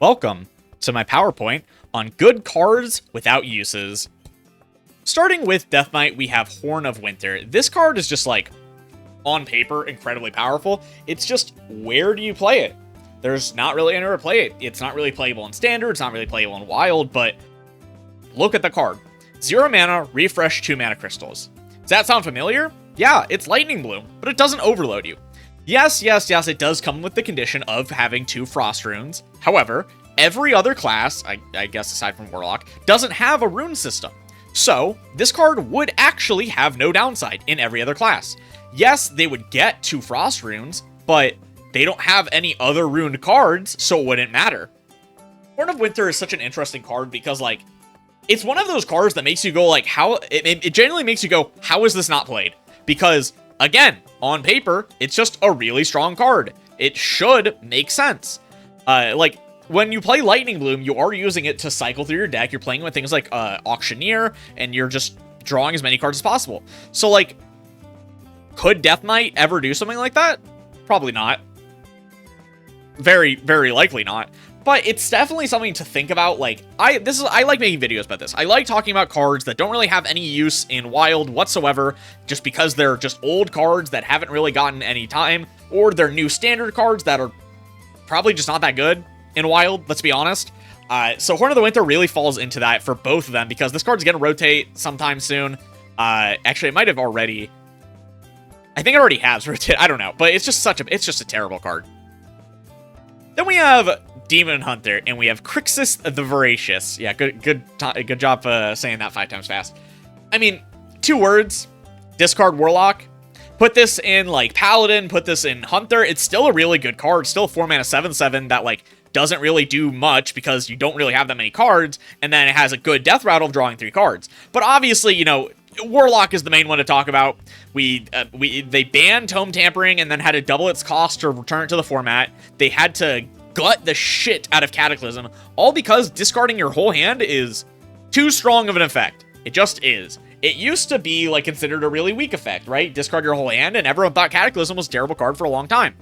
Welcome to my PowerPoint on good cards without uses. Starting with Death Knight, we have Horn of Winter. This card is just like, on paper, incredibly powerful. It's just, where do you play it? There's not really anywhere to play it. It's not really playable in Standard, it's not really playable in Wild, but look at the card. 0 mana, refresh 2 mana crystals. Does that sound familiar? Yeah, it's Lightning Bloom, but it doesn't overload you. Yes, it does come with the condition of having 2 Frost runes. However, every other class, I guess aside from Warlock, doesn't have a rune system. So, this card would actually have no downside in every other class. Yes, they would get 2 Frost runes, but they don't have any other runed cards, so it wouldn't matter. Horn of Winter is such an interesting card because, like, it's one of those cards that makes you go, like, it genuinely makes you go, how is this not played? Because, again, on paper, it's just a really strong card. It should make sense. When you play Lightning Bloom, you are using it to cycle through your deck. You're playing with things like Auctioneer, and you're just drawing as many cards as possible. So, like, could Death Knight ever do something like that? Probably not. Very, very likely not. But it's definitely something to think about. Like, I like making videos about this. I like talking about cards that don't really have any use in Wild whatsoever, just because they're just old cards that haven't really gotten any time, or they're new Standard cards that are probably just not that good in Wild, let's be honest. So Horn of the Winter really falls into that for both of them, because this card's gonna rotate sometime soon. Actually, it might have already. I think it already has rotated. I don't know, but it's just a terrible card. Then we have Demon Hunter, and we have Crixus the Voracious. Yeah, good job saying that 5 times fast. I mean, 2 words, discard Warlock. Put this in, like, Paladin, put this in Hunter. It's still a really good card. Still 4 mana 7/7 that, like, doesn't really do much because you don't really have that many cards, and then it has a good death rattle of drawing 3 cards. But obviously, you know, Warlock is the main one to talk about. They banned Tome Tampering and then had to double its cost to return it to the format. They had to gut the shit out of Cataclysm, all because discarding your whole hand is too strong of an effect. It just is. It used to be, like, considered a really weak effect, right? Discard your whole hand, and everyone thought Cataclysm was a terrible card for a long time.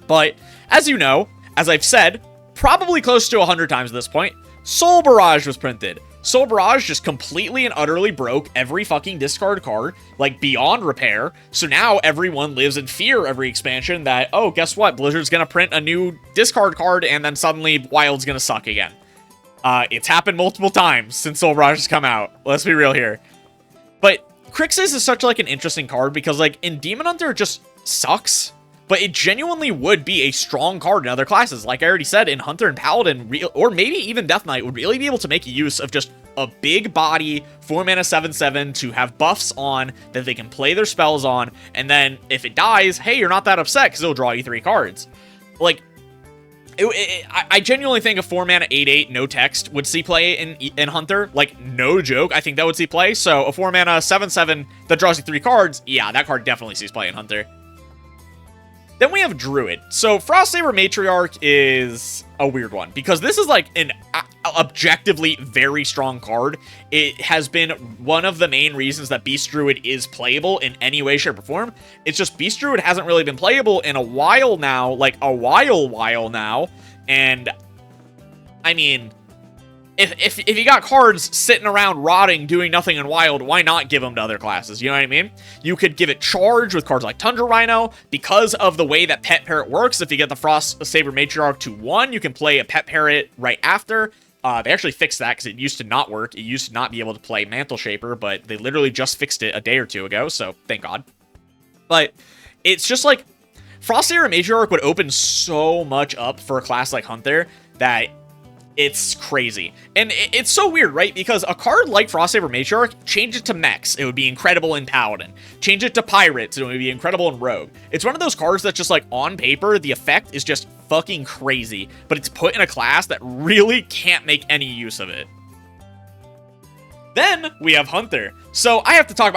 But, as you know, as I've said, probably close to 100 times at this point, Soul Barrage was printed. Soul Barrage just completely and utterly broke every fucking discard card, like, beyond repair. So now everyone lives in fear every expansion that, oh, guess what? Blizzard's gonna print a new discard card, and then suddenly Wild's gonna suck again. It's happened multiple times since Soul Barrage has come out. Let's be real here. But Crixus is such, like, an interesting card because, like, in Demon Hunter, it just sucks. But it genuinely would be a strong card in other classes. Like I already said, in Hunter and Paladin, or maybe even Death Knight, would really be able to make use of just a big body, 4 mana 7/7 to have buffs on that they can play their spells on. And then if it dies, hey, you're not that upset because it'll draw you 3 cards. Like, I genuinely think a 4 mana 8/8 no text would see play in Hunter. Like, no joke, I think that would see play. So a 4 mana 7/7 that draws you 3 cards, yeah, that card definitely sees play in Hunter. Then we have Druid. So Frostsaber Matriarch is a weird one because this is like an objectively very strong card. It has been one of the main reasons that Beast Druid is playable in any way, shape, or form. It's just Beast Druid hasn't really been playable in a while now, like a while now. And I mean, if you got cards sitting around rotting, doing nothing in Wild, why not give them to other classes? You know what I mean? You could give it charge with cards like Tundra Rhino. Because of the way that Pet Parrot works, if you get the Frostsaber Matriarch to 1, you can play a Pet Parrot right after. They actually fixed that because it used to not work. It used to not be able to play Mantle Shaper, but they literally just fixed it a day or 2 ago, so thank God. But it's just like, Frostsaber Matriarch would open so much up for a class like Hunter that it's crazy. And it's so weird, right? Because a card like Frostsaber Matriarch, change it to Mechs, it would be incredible in Paladin. Change it to Pirates, it would be incredible in Rogue. It's one of those cards that's just like, on paper, the effect is just fucking crazy, but it's put in a class that really can't make any use of it. Then we have Hunter. So I have to talk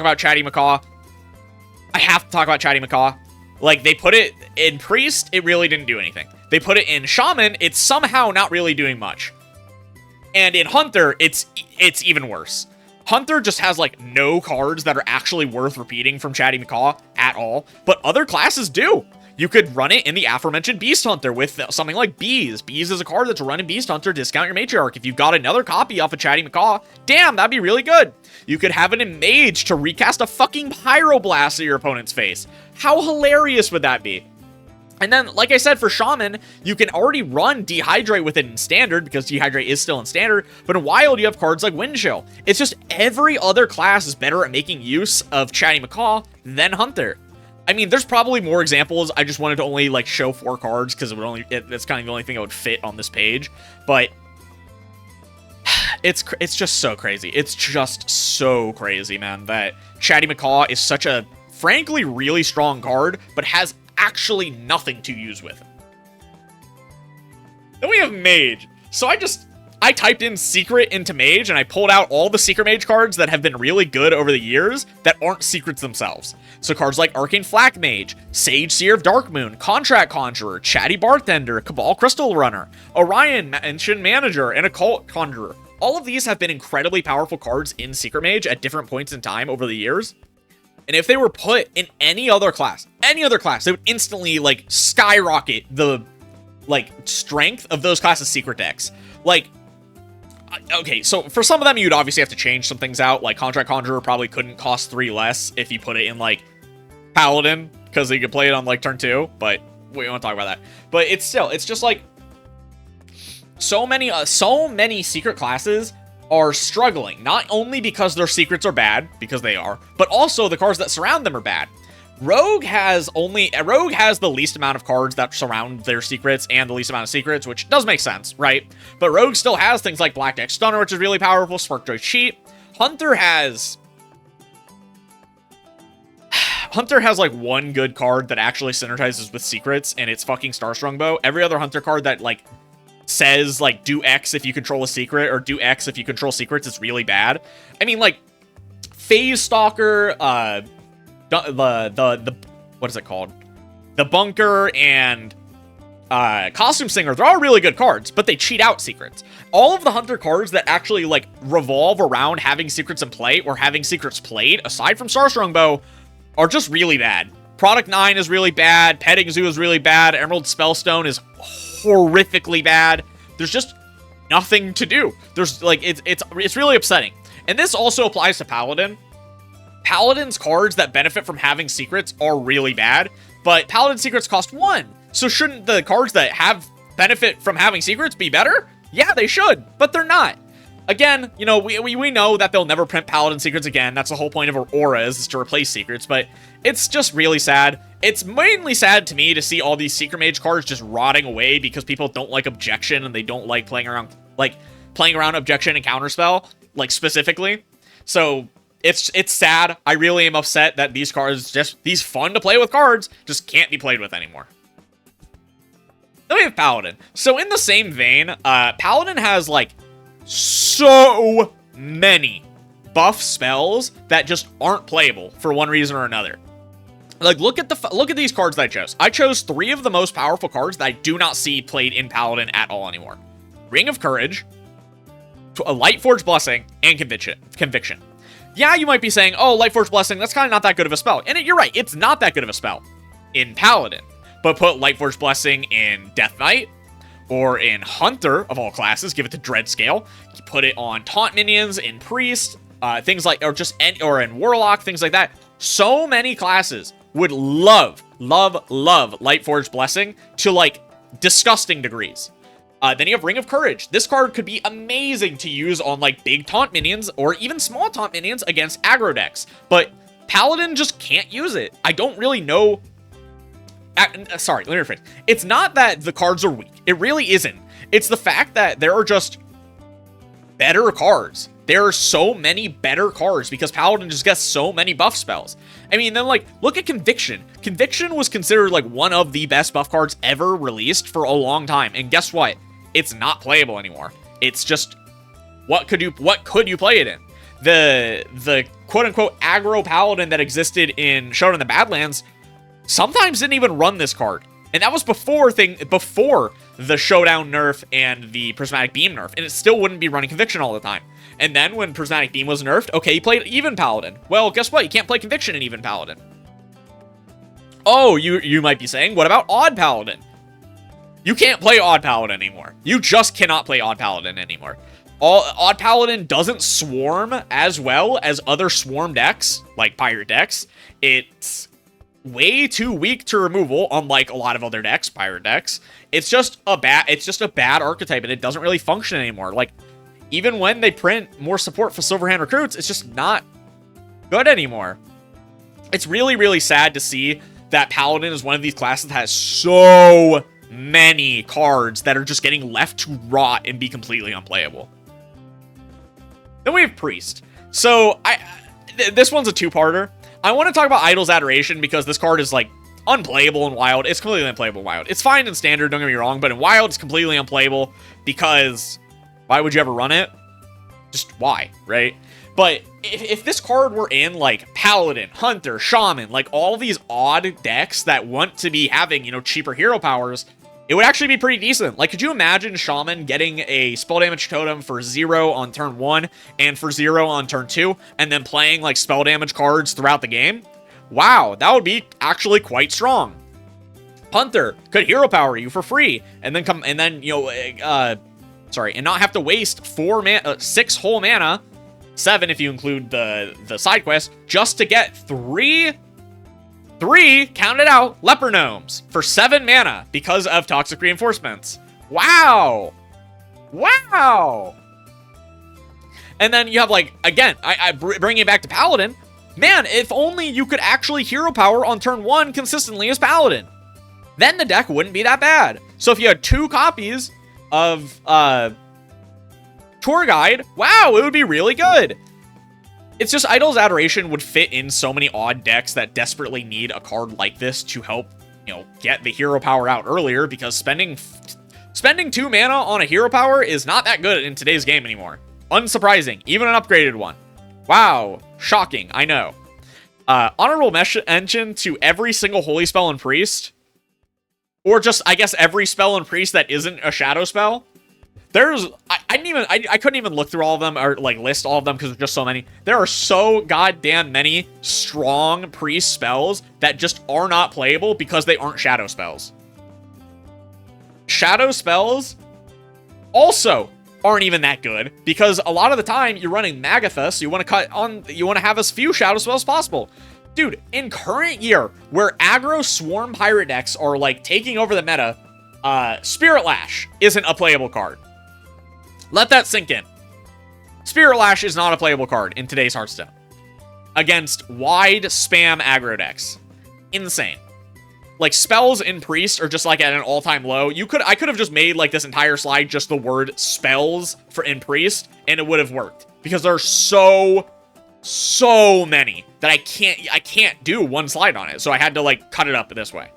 about Chatty Macaw. Like, they put it in Priest, it really didn't do anything. They put it in Shaman, it's somehow not really doing much. And in Hunter, it's even worse. Hunter just has, like, no cards that are actually worth repeating from Chatty Macaw at all, but other classes do. You could run it in the aforementioned Beast Hunter with something like Bees. Bees is a card that's running Beast Hunter, discount your Matriarch. If you've got another copy off of Chatty Macaw, damn, that'd be really good. You could have it in Mage to recast a fucking Pyroblast at your opponent's face. How hilarious would that be? And then, like I said, for Shaman, you can already run Dehydrate with it in Standard, because Dehydrate is still in Standard, but in Wild, you have cards like Windchill. It's just every other class is better at making use of Chatty Macaw than Hunter. I mean, there's probably more examples. I just wanted to only, like, show 4 cards, because that's kind of the only thing that would fit on this page. But it's just so crazy. It's just so crazy, man, that Chatty Macaw is such a, frankly, really strong card, but has actually nothing to use with. Then we have Mage. So I typed in Secret into Mage, and I pulled out all the Secret Mage cards that have been really good over the years that aren't secrets themselves. So cards like Arcane Flak Mage, Sage Seer of Darkmoon, Contract Conjurer, Chatty Bartender, Cabal Crystal Runner, Orion Ancient Manager, and Occult Conjurer. All of these have been incredibly powerful cards in Secret Mage at different points in time over the years. And if they were put in any other class, they would instantly, like, skyrocket the, like, strength of those classes' secret decks. Like, okay, so for some of them, you'd obviously have to change some things out. Like, Contract Conjurer probably couldn't cost 3 less if you put it in, like, Paladin, because you could play it on, like, turn 2, but we won't talk about that. But it's just, like, so many secret classes are struggling, not only because their secrets are bad, because they are, but also the cards that surround them are bad. Rogue has the least amount of cards that surround their secrets and the least amount of secrets, which does make sense, right? But Rogue still has things like Black Deck Stunner, which is really powerful, Sparkjoy Cheat. Hunter has like one good card that actually synergizes with secrets, and it's fucking Starstrung Bow. Every other Hunter card that, like, says, like, do X if you control a secret, or do X if you control secrets, is really bad. I mean, like, Phase Stalker, the what is it called? The Bunker and Costume Singer, they're all really good cards, but they cheat out secrets. All of the Hunter cards that actually, like, revolve around having secrets in play or having secrets played, aside from Starstrung Bow, are just really bad. Product 9 is really bad, Petting Zoo is really bad, Emerald Spellstone is horrifically bad. There's just nothing to do. There's, like, it's really upsetting. And this also applies to Paladin. Paladin's cards that benefit from having secrets are really bad, but Paladin secrets cost 1. So shouldn't the cards that have benefit from having secrets be better? Yeah, they should, but they're not. Again, you know, we know that they'll never print Paladin secrets again. That's the whole point of auras, is to replace secrets, but it's just really sad. It's mainly sad to me to see all these Secret Mage cards just rotting away because people don't like Objection and they don't like playing around Objection and Counterspell, like, specifically. So it's sad. I really am upset that these cards, these fun to play with cards, just can't be played with anymore. Then we have Paladin. So in the same vein, Paladin has, like, so many buff spells that just aren't playable for one reason or another. Like, look at these cards that I chose. I chose 3 of the most powerful cards that I do not see played in Paladin at all anymore. Ring of Courage, a Lightforged Blessing, and Conviction. Yeah, you might be saying, oh, Lightforged Blessing, that's kind of not that good of a spell. And you're right, it's not that good of a spell in Paladin. But put Lightforged Blessing in Death Knight, or in Hunter, of all classes, give it to Dread Scale. You put it on Taunt Minions, in Priest, things like, or in Warlock, things like that. So many classes would love Lightforged Blessing to, like, disgusting degrees. Then you have Ring of Courage. This card could be amazing to use on, like, big taunt minions or even small taunt minions against aggro decks. But Paladin just can't use it. I don't really know. Sorry, let me rephrase. It's not that the cards are weak. It really isn't. It's the fact that there are just better cards. There are so many better cards because Paladin just gets so many buff spells. I mean, then, like, look at Conviction. Conviction was considered, like, one of the best buff cards ever released for a long time. And guess what? It's not playable anymore. It's just, what could you play it in? The quote-unquote aggro Paladin that existed in Showdown in the Badlands sometimes didn't even run this card. And that was before the Showdown nerf and the Prismatic Beam nerf. And it still wouldn't be running Conviction all the time. And then when Prismatic Beam was nerfed, okay, you played Even Paladin. Well, guess what? You can't play Conviction in Even Paladin. Oh, you might be saying, what about Odd Paladin? You can't play Odd Paladin anymore. You just cannot play Odd Paladin anymore. Odd Paladin doesn't swarm as well as other swarm decks, like pirate decks. It's way too weak to removal, unlike a lot of other decks, pirate decks. It's just a bad archetype, and it doesn't really function anymore. Like, even when they print more support for Silverhand recruits, it's just not good anymore. It's really, really sad to see that Paladin is one of these classes that has so many cards that are just getting left to rot and be completely unplayable. Then we have Priest. So, this one's a two-parter. I want to talk about Idol's Adoration because this card is, like, unplayable in Wild. It's completely unplayable in Wild. It's fine in Standard, don't get me wrong, but in Wild, it's completely unplayable because why would you ever run it? Just why, right? But if this card were in, like, Paladin, Hunter, Shaman, like, all these odd decks that want to be having, you know, cheaper hero powers, it would actually be pretty decent. Like, could you imagine Shaman getting a spell damage totem for 0 on turn 1 and for 0 on turn 2, and then playing, like, spell damage cards throughout the game? Wow, that would be actually quite strong. Hunter could hero power you for free, and then and not have to waste 6 whole mana, 7 if you include the side quest, just to get 3, count it out, Leper Gnomes for 7 mana because of Toxic Reinforcements. Wow! Wow! And then you have, like, again, I bring it back to Paladin. Man, if only you could actually hero power on turn 1 consistently as Paladin. Then the deck wouldn't be that bad. So if you had 2 copies of Tour Guide, wow, it would be really good. It's just Idol's Adoration would fit in so many odd decks that desperately need a card like this to help, you know, get the hero power out earlier, because spending 2 mana on a hero power is not that good in today's game anymore. Unsurprising, even an upgraded one. Wow, shocking, I know. Honorable Mention to every single Holy Spell and Priest, or just, I guess, every spell and Priest that isn't a shadow spell. I couldn't even look through all of them, or, like, list all of them, because there's just so many. There are so goddamn many strong Priest spells that just are not playable because they aren't shadow spells. Shadow spells also aren't even that good, because a lot of the time you're running Magathus, so you want to have as few shadow spells as possible. Dude, in current year, where aggro swarm pirate decks are, like, taking over the meta, Spirit Lash isn't a playable card. Let that sink in. Spirit Lash is not a playable card in today's Hearthstone against wide spam aggro decks. Insane. Like, spells in Priest are just, like, at an all-time low. I could have just made, like, this entire slide just the word spells for in Priest, and it would have worked, because there are so many that I can't do one slide on it. So I had to, like, cut it up this way.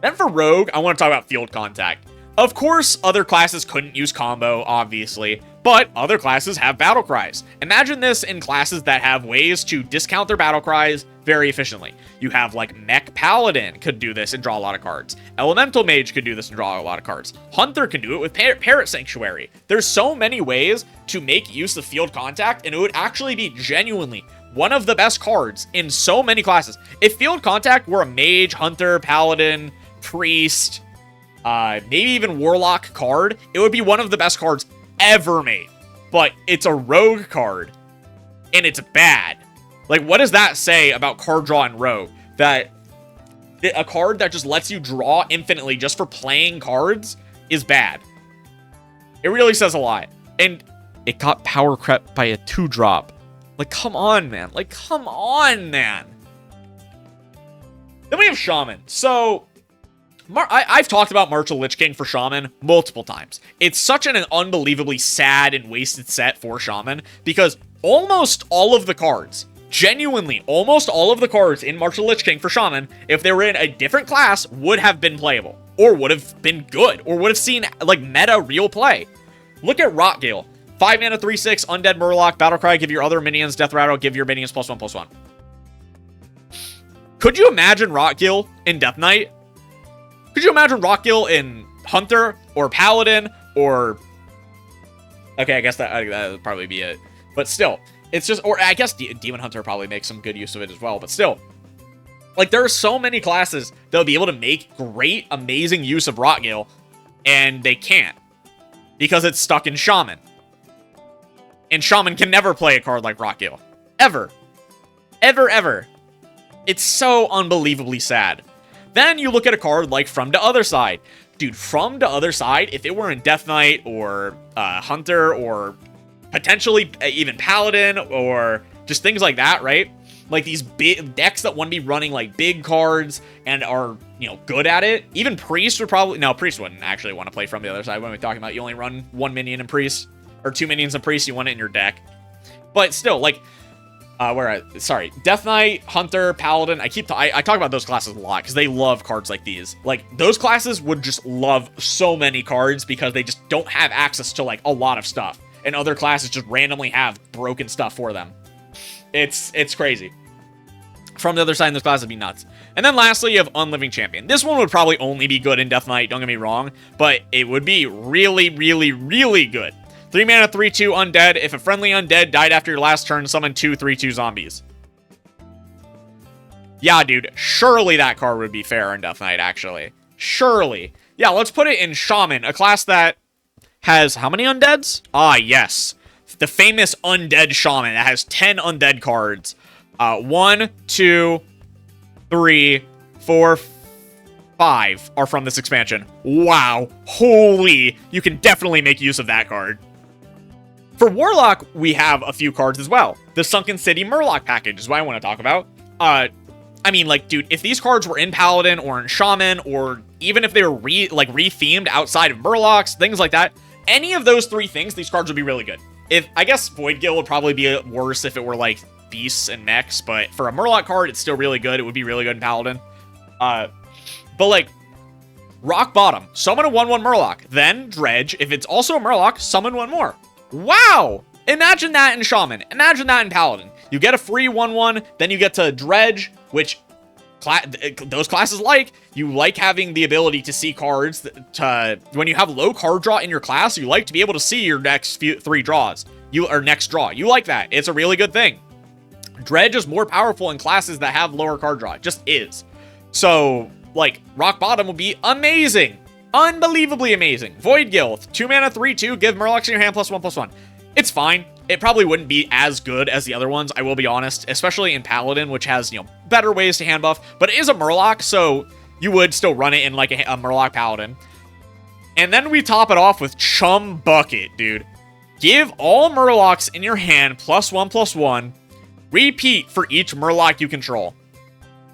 Then for Rogue, I want to talk about Field Contact. Of course, other classes couldn't use combo, obviously, but other classes have battle cries. Imagine this in classes that have ways to discount their battle cries very efficiently. You have, like, Mech Paladin could do this and draw a lot of cards. Elemental Mage could do this and draw a lot of cards. Hunter can do it with Parrot Sanctuary. There's so many ways to make use of Field Contact, and it would actually be genuinely one of the best cards in so many classes. If Field Contact were a Mage, Hunter, Paladin, Priest, maybe even Warlock card, it would be one of the best cards ever made. But it's a Rogue card, and it's bad. Like, what does that say about card draw in Rogue? That a card that just lets you draw infinitely just for playing cards is bad. It really says a lot. And it got power crept by a 2-drop. Like, come on, man. Like, come on, man. Then we have Shaman. So, I've talked about March of Lich King for Shaman multiple times. It's such an unbelievably sad and wasted set for Shaman, because almost all of the cards, genuinely, almost all of the cards in March of Lich King for Shaman, if they were in a different class, would have been playable, or would have been good, or would have seen, like, meta real play. Look at Rotgale. 5 mana, 3/6, Undead Merlock, Battlecry, give your other minions Death Rattle, give your minions +1/+1. Could you imagine Rotgale in Death Knight? Could you imagine Rotgale in Hunter, or Paladin, or... Okay, I guess that would probably be it. But still, it's just... Or I guess Demon Hunter probably makes some good use of it as well, but still. Like, there are so many classes that'll be able to make great, amazing use of Rotgill, and they can't. Because it's stuck in Shaman. And Shaman can never play a card like Rotgill. Ever. Ever, ever. It's so unbelievably sad. Then you look at a card like From the Other Side. Dude, From the Other Side, if it were in Death Knight or Hunter or potentially even Paladin or just things like that, right? Like these big decks that want to be running like big cards and are, you know, good at it. Even Priest would probably... No, Priest wouldn't actually want to play From the Other Side. When we're talking about you only run 1 minion in Priest or 2 minions in Priest, you want it in your deck. But still, like... Death Knight, Hunter, Paladin. I talk about those classes a lot because they love cards like these. Like, those classes would just love so many cards because they just don't have access to, like, a lot of stuff. And other classes just randomly have broken stuff for them. It's crazy. From the Other Side, those classes would be nuts. And then lastly, you have Unliving Champion. This one would probably only be good in Death Knight, don't get me wrong, but it would be really, really, really good. 3 mana, 3/2 undead. If a friendly undead died after your last turn, summon 2 3/2 zombies. Yeah, dude. Surely that card would be fair in Death Knight, actually. Surely. Yeah, let's put it in Shaman, a class that has how many undeads? Ah, yes. The famous Undead Shaman that has 10 undead cards. 1, 2, 3, 4, 5 are from this expansion. Wow. Holy. You can definitely make use of that card. For Warlock, we have a few cards as well. The Sunken City Merlock package is what I want to talk about. I mean, like, dude, if these cards were in Paladin or in Shaman, or even if they were re-themed outside of Murlocs, things like that, any of those 3 things, these cards would be really good. I guess Voidgill would probably be worse if it were, like, Beasts and Mechs, but for a Murloc card, it's still really good. It would be really good in Paladin. But, like, Rock Bottom, summon a 1/1 Murloc. Then, Dredge, if it's also a Murloc, summon 1 more. Wow! Imagine that in Shaman. Imagine that in Paladin. You get a free 1/1, then you get to Dredge, which those classes like. You like having the ability to see cards. When you have low card draw in your class, you like to be able to see your next 3 draws. Next draw. You like that. It's a really good thing. Dredge is more powerful in classes that have lower card draw. It just is. So, like, Rock Bottom would be amazing. Unbelievably amazing. Voidgill, 2 mana, 3/2, give Murlocs in your hand +1/+1. It's fine. It probably wouldn't be as good as the other ones, I will be honest, especially in Paladin, which has, you know, better ways to hand buff, but it is a Murloc, so you would still run it in, like, a Murloc Paladin. And then we top it off with Chum Bucket, dude. Give all Murlocs in your hand +1/+1. Repeat for each Murloc you control.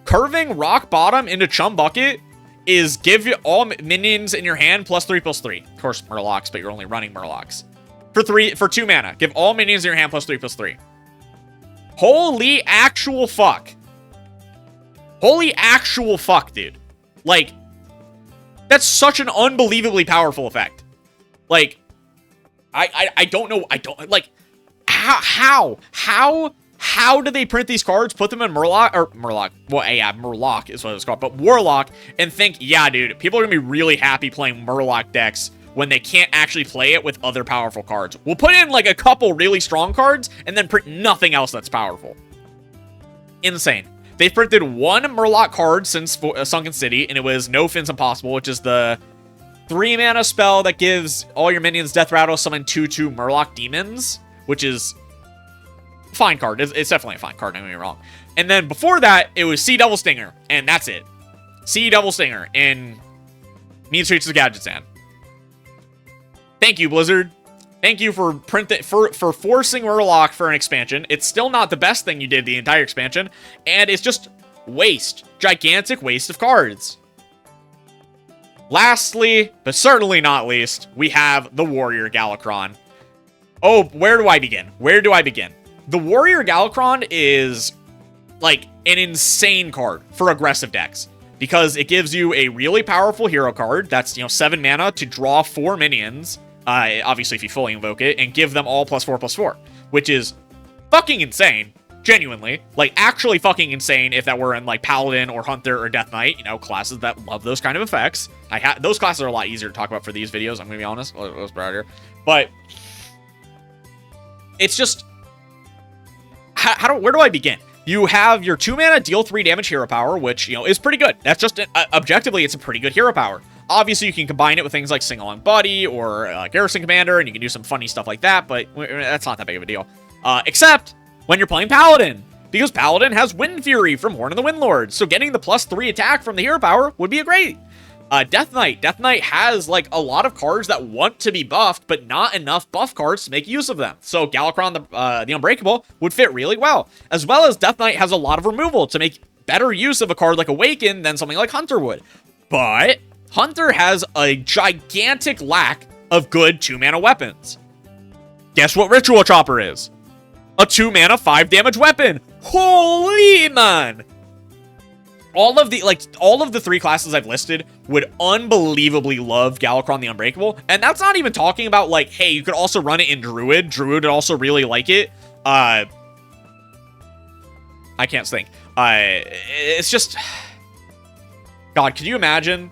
Curving Rock Bottom into Chum Bucket is give you all minions in your hand +3/+3. Of course, Murlocs, but you're only running Murlocs. For 2 mana, give all minions in your hand +3/+3. Holy actual fuck. Holy actual fuck, dude. Like, that's such an unbelievably powerful effect. Like, I don't know, how do they print these cards, put them in Merlock, well, yeah, Merlock is what it's called, but Warlock, and think, yeah, dude, people are gonna be really happy playing Merlock decks when they can't actually play it with other powerful cards. We'll put in, like, a couple really strong cards, and then print nothing else that's powerful. Insane. They've printed 1 Merlock card since Sunken City, and it was No Fins Impossible, which is the 3 mana spell that gives all your minions Death Rattle, summon 2/2 Merlock Demons, which is fine card. It's definitely a fine card, don't get me wrong. And then before that, it was Sea Devil Stinger, and that's it. Sea Devil Stinger in Mean Streets of Gadgetzan. Thank you, Blizzard. Thank you for forcing Murloc for an expansion. It's still not the best thing you did the entire expansion, and it's just waste. Gigantic waste of cards. Lastly, but certainly not least, we have the Warrior Galakron. Oh, where do I begin? Where do I begin? The Warrior Galakron is, like, an insane card for aggressive decks, because it gives you a really powerful hero card that's, you know, 7 mana to draw 4 minions, obviously if you fully invoke it, and give them all +4/+4, which is fucking insane, genuinely. Like, actually fucking insane if that were in, like, Paladin or Hunter or Death Knight, you know, classes that love those kind of effects. Those classes are a lot easier to talk about for these videos, I'm gonna be honest. Let's put it out here. But it's just... where do I begin? You have your 2 mana deal 3 damage hero power, which, you know, is pretty good. That's just, objectively, it's a pretty good hero power. Obviously, you can combine it with things like Sing-Along Buddy or Garrison Commander, and you can do some funny stuff like that, but that's not that big of a deal. Except when you're playing Paladin, because Paladin has Wind Fury from Horn of the Windlord, so getting the +3 attack from the hero power would be a great. Death Knight. Death Knight has, like, a lot of cards that want to be buffed, but not enough buff cards to make use of them. So Galakron, the Unbreakable, would fit really well. As well as Death Knight has a lot of removal to make better use of a card like Awaken than something like Hunter would. But Hunter has a gigantic lack of good 2-mana weapons. Guess what Ritual Chopper is? A 2-mana 5 damage weapon. Holy man! All of the 3 classes I've listed would unbelievably love Galakron the Unbreakable. And that's not even talking about, like, hey, you could also run it in Druid. Druid would also really like it. I can't think. It's just... God, could you imagine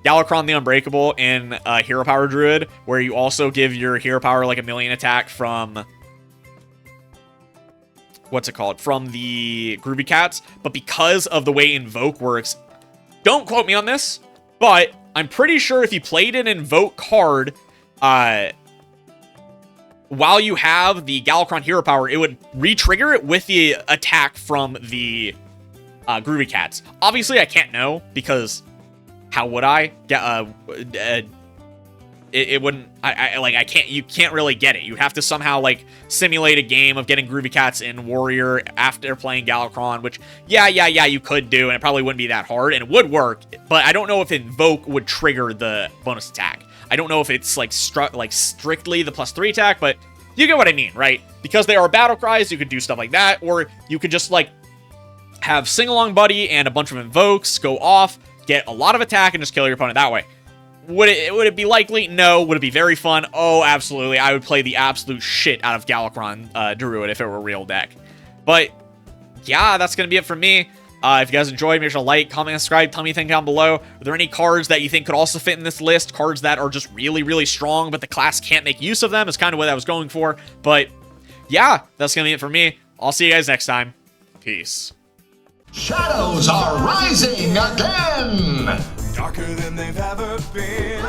Galakron the Unbreakable in Hero Power Druid, where you also give your Hero Power, like, 1,000,000 attack from... what's it called? From the Groovy Cats, but because of the way Invoke works, don't quote me on this, but I'm pretty sure if you played an Invoke card, while you have the Galakron hero power, it would re-trigger it with the attack from the Groovy Cats. Obviously, I can't know, because how would I? It wouldn't, I can't, you can't really get it. You have to somehow, like, simulate a game of getting Groovy Cats in Warrior after playing Galakron, which, yeah, you could do, and it probably wouldn't be that hard, and it would work, but I don't know if Invoke would trigger the bonus attack. I don't know if it's, like, strictly the +3 attack, but you get what I mean, right? Because they are battle cries, you could do stuff like that, or you could just, like, have Sing-Along Buddy and a bunch of Invokes go off, get a lot of attack, and just kill your opponent that way. Would it be likely? No. Would it be very fun? Oh, absolutely. I would play the absolute shit out of Galakron Druid if it were a real deck. But, yeah, that's going to be it for me. If you guys enjoyed, make sure to like, comment, and subscribe. Tell me anything down below. Are there any cards that you think could also fit in this list? Cards that are just really, really strong, but the class can't make use of them is kind of what I was going for. But, yeah, that's going to be it for me. I'll see you guys next time. Peace. Shadows are rising again! Darker than they've ever been.